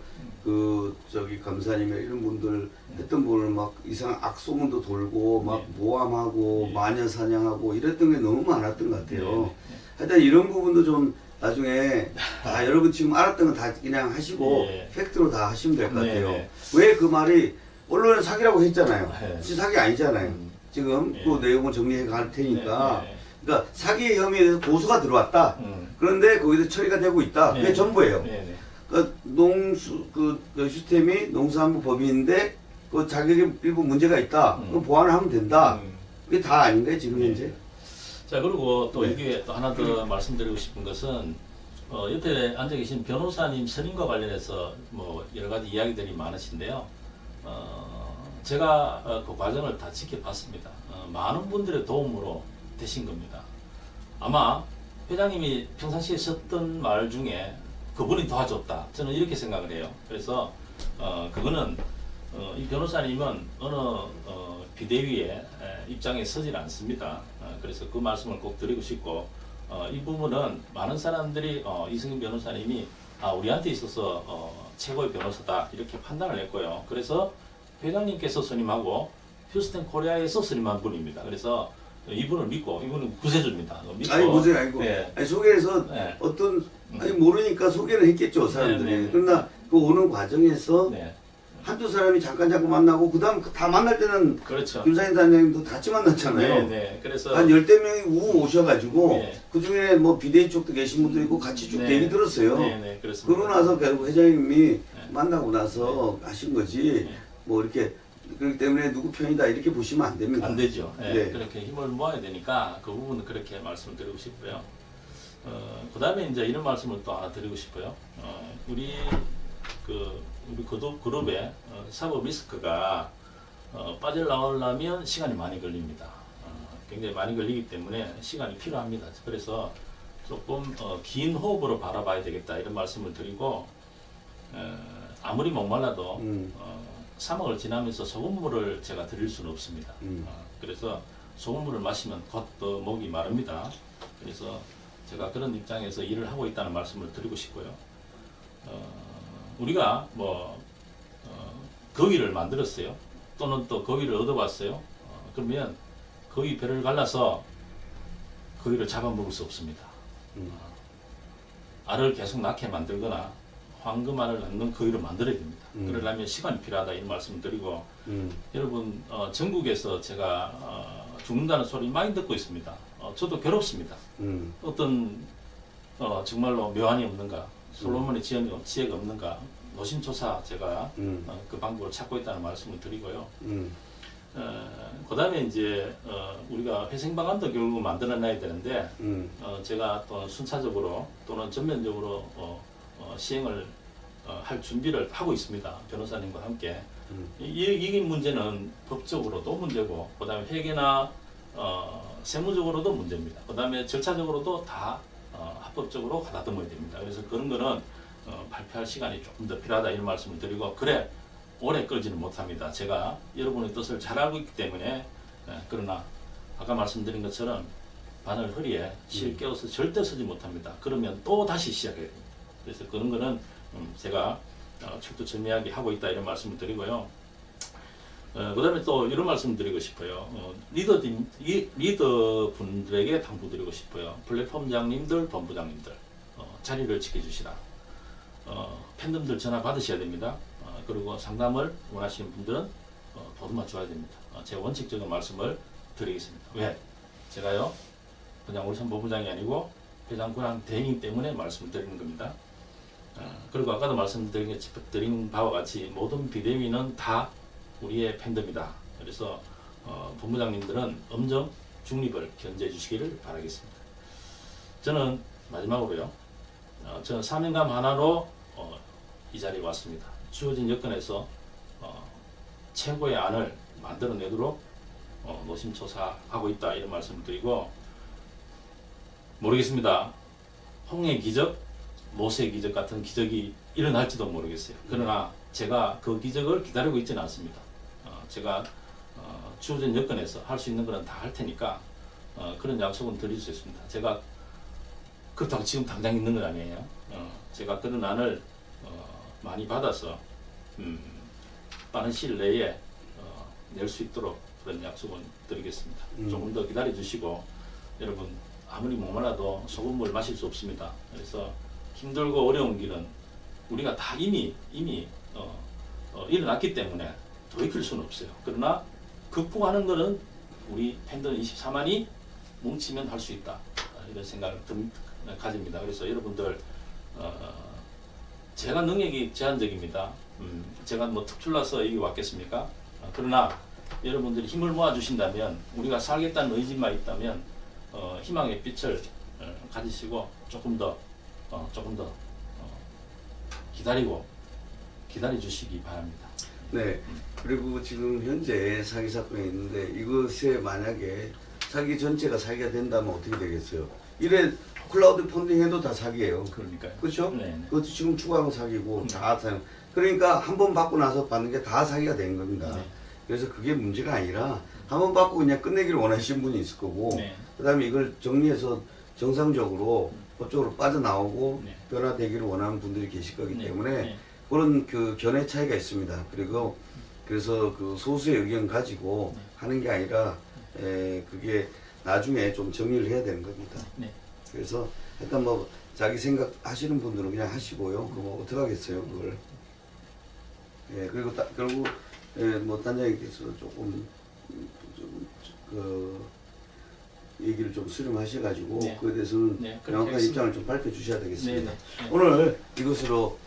A: 검사님이나 이런 분들 했던 분을 막 이상한 악소문도 돌고 막 모함하고 마녀 사냥하고 이랬던 게 너무 많았던 것 같아요. 하여튼 이런 부분도 좀 나중에 여러분 지금 알았던 거 다 그냥 하시고 팩트로 다 하시면 될 것 같아요. 왜 그 말이 언론에 사기라고 했잖아요. 사기 아니잖아요. 지금 그 내용을 정리해 갈 테니까. 그러니까 사기 혐의에 대해서 고소가 들어왔다. 그런데 거기서 처리가 되고 있다. 그게 전부예요. 그러니까 시스템이 농수산부 법인인데 그 자격에 일부 문제가 있다. 그럼 보완을 하면 된다. 그게 다 아닌가요 지금 현재?
B: 자 그리고 또 이게 또 하나 더 말씀드리고 싶은 것은 옆에 앉아 계신 변호사님 선임과 관련해서 뭐 여러 가지 이야기들이 많으신데요. 제가 그 과정을 다 지켜봤습니다. 많은 분들의 도움으로 되신 겁니다. 아마 회장님이 평상시에 썼던 말 중에 그분이 도와줬다. 저는 이렇게 생각을 해요. 그래서 그거는 이 변호사님은 어느 비대위의 입장에 서질 않습니다. 그래서 그 말씀을 꼭 드리고 싶고 이 부분은 많은 사람들이 이승윤 변호사님이 우리한테 있어서 최고의 변호사다 이렇게 판단을 했고요. 그래서 회장님께서 선임하고 휴스턴 코리아에서 선임한 분입니다. 그래서 이분을 믿고 이분은 구세주입니다. 믿고,
A: 아니 보세요, 아이고,
B: 네.
A: 아니, 소개해서
B: 네.
A: 어떤 아니 모르니까 소개를 했겠죠 사람들이.
B: 네, 네, 네.
A: 그러나 그 오는 과정에서
B: 네.
A: 한두 사람이 잠깐 만나고 그다음 다 만날 때는
B: 그렇죠.
A: 윤상인 단장님도 같이 만났잖아요.
B: 네, 네. 그래서
A: 한 10대 명이 오셔가지고
B: 네.
A: 그 중에 뭐 비대위 쪽도 계신 분도 있고 같이 쭉
B: 네.
A: 얘기 들었어요.
B: 네, 네, 그렇습니다.
A: 그러고 나서 결국 회장님이 만나고 나서 하신 거지.
B: 네.
A: 뭐 이렇게 그렇기 때문에 누구 편이다 이렇게 보시면 안 됩니다.
B: 안 되죠. 예,
A: 네.
B: 그렇게 힘을 모아야 되니까 그 부분은 그렇게 말씀을 드리고 싶고요. 그 다음에 이제 이런 말씀을 또 하나 드리고 싶어요. 우리 그룹의 사법 리스크가 빠져나오려면 시간이 많이 걸립니다. 굉장히 많이 걸리기 때문에 시간이 필요합니다. 그래서 조금 긴 호흡으로 바라봐야 되겠다 이런 말씀을 드리고 아무리 목말라도 3억을 지나면서 소금물을 제가 드릴 수는 없습니다. 그래서 소금물을 마시면 곧 또 목이 마릅니다. 그래서 제가 그런 입장에서 일을 하고 있다는 말씀을 드리고 싶고요. 우리가 뭐 거위를 만들었어요. 또는 또 거위를 얻어봤어요. 그러면 거위 배를 갈라서 거위를 잡아먹을 수 없습니다. 알을 계속 낳게 만들거나 황금알을 낳는 거위를 만들어야 됩니다. 그러려면 시간이 필요하다 이런 말씀을 드리고 여러분 전국에서 제가 죽는다는 소리 많이 듣고 있습니다. 저도 괴롭습니다. 어떤 정말로 묘안이 없는가 솔로몬의 지혜가 없는가 노심초사 제가 그 방법을 찾고 있다는 말씀을 드리고요. 그 다음에 이제 우리가 회생방안도 결국 만들어놔야 되는데 제가 또 순차적으로 또는 전면적으로 시행을 할 준비를 하고 있습니다. 변호사님과 함께. 이 문제는 법적으로도 문제고 그 다음에 회계나 세무적으로도 문제입니다. 그 다음에 절차적으로도 다 합법적으로 가다듬어야 됩니다. 그래서 그런 거는 발표할 시간이 조금 더 필요하다 이런 말씀을 드리고 그래 오래 끌지는 못합니다. 제가 여러분의 뜻을 잘 알고 있기 때문에 그러나 아까 말씀드린 것처럼 바늘 허리에 실 깨워서 절대 서지 못합니다. 그러면 또 다시 시작해야 됩니다. 그래서 그런 거는 제가 철두철미하게 하고 있다 이런 말씀을 드리고요. 그 다음에 또 이런 말씀 드리고 싶어요. 리더 분들에게 당부드리고 싶어요. 플랫폼장님들, 본부장님들 자리를 지켜주시라. 팬덤들 전화 받으셔야 됩니다. 그리고 상담을 원하시는 분들은 보듬어 줘야 됩니다. 제가 원칙적인 말씀을 드리겠습니다. 왜? 제가요 그냥 울산 본부장이 아니고 회장 권한 대행이기 때문에 말씀을 드리는 겁니다. 그리고 아까도 말씀드린 바와 같이 모든 비대위는 다 우리의 팬덤이다. 그래서 본부장님들은 엄정 중립을 견제해 주시기를 바라겠습니다. 저는 마지막으로요. 저는 사명감 하나로 이 자리에 왔습니다. 주어진 여건에서 최고의 안을 만들어내도록 노심초사하고 있다 이런 말씀을 드리고 모르겠습니다. 홍해 기적, 모세 기적 같은 기적이 일어날지도 모르겠어요. 그러나 제가 그 기적을 기다리고 있지는 않습니다. 제가 주어진 여건에서 할 수 있는 것은 다 할 테니까 그런 약속은 드릴 수 있습니다. 제가 그렇다고 지금 당장 있는 건 아니에요. 제가 그런 안을 많이 받아서 빠른 시일 내에 낼 수 있도록 그런 약속은 드리겠습니다. 조금 더 기다려 주시고 여러분 아무리 목말라도 소금물 마실 수 없습니다. 그래서 힘들고 어려운 길은 우리가 다 이미 일어났기 때문에 돌이킬 수는 없어요. 그러나 극복하는 것은 우리 팬덤 24만이 뭉치면 할 수 있다. 이런 생각을 가집니다. 그래서 여러분들 제가 능력이 제한적입니다. 제가 뭐 특출나서 여기 왔겠습니까? 그러나 여러분들이 힘을 모아 주신다면 우리가 살겠다는 의지만 있다면 희망의 빛을 가지시고 조금 더 기다려 주시기 바랍니다.
A: 네. 그리고 지금 현재 사기 사건이 있는데 이것에 만약에 사기 전체가 사기가 된다면 어떻게 되겠어요? 이래 클라우드 펀딩 해도 다 사기예요.
B: 그러니까요.
A: 그렇죠?
B: 네.
A: 그것도 지금 추가하면 사기고 다 사기. 그러니까 한 번 받고 나서 받는 게 다 사기가 된 겁니다.
B: 네.
A: 그래서 그게 문제가 아니라 한 번 받고 그냥 끝내기를 원하시는 분이 있을 거고
B: 네.
A: 그다음에 이걸 정리해서 정상적으로 법적으로 빠져나오고
B: 네.
A: 변화되기를 원하는 분들이 계실 거기
B: 네.
A: 때문에
B: 네.
A: 그런 그 견해 차이가 있습니다. 그리고 그래서 그 소수의 의견 가지고 하는 게 아니라 그게 나중에 좀 정리를 해야 되는 겁니다.
B: 네.
A: 그래서 일단 뭐 자기 생각 하시는 분들은 그냥 하시고요. 그뭐 어떻게 하겠어요, 그걸. 예, 그리고 결국 뭐 단장님께서 조금 그 얘기를 좀 수렴하셔가지고
B: 네.
A: 그에 대해서는
B: 네, 그렇게
A: 명확한
B: 하겠습니다.
A: 입장을 좀 밝혀주셔야 되겠습니다.
B: 네, 네.
A: 오늘 이것으로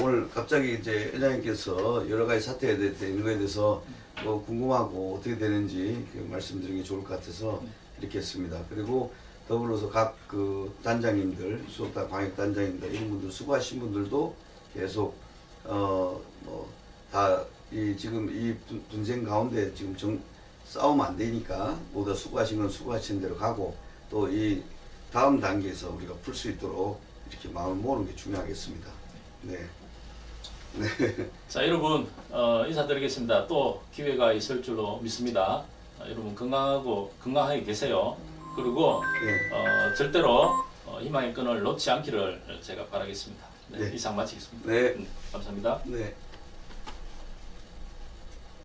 A: 오늘 갑자기 이제 회장님께서 여러 가지 사태에 대한 거에 대해서 뭐 궁금하고 어떻게 되는지 말씀드리는 게 좋을 것 같아서 이렇게 했습니다. 그리고 더불어서 각 그 단장님들, 수석단 광역 단장님들 이런 분들 수고하신 분들도 계속 뭐 다 이 지금 이 분쟁 가운데 지금 싸움 안 되니까 모두 수고하신 건 수고하신 대로 가고 또 이 다음 단계에서 우리가 풀 수 있도록 이렇게 마음을 모으는 게 중요하겠습니다. 네. 네.
B: 자, 여러분 인사드리겠습니다. 또 기회가 있을 줄로 믿습니다. 여러분 건강하게 계세요. 그리고
A: 네.
B: 절대로 희망의 끈을 놓지 않기를 제가 바라겠습니다. 네,
A: 네.
B: 이상 마치겠습니다.
A: 네.
B: 감사합니다.
A: 네.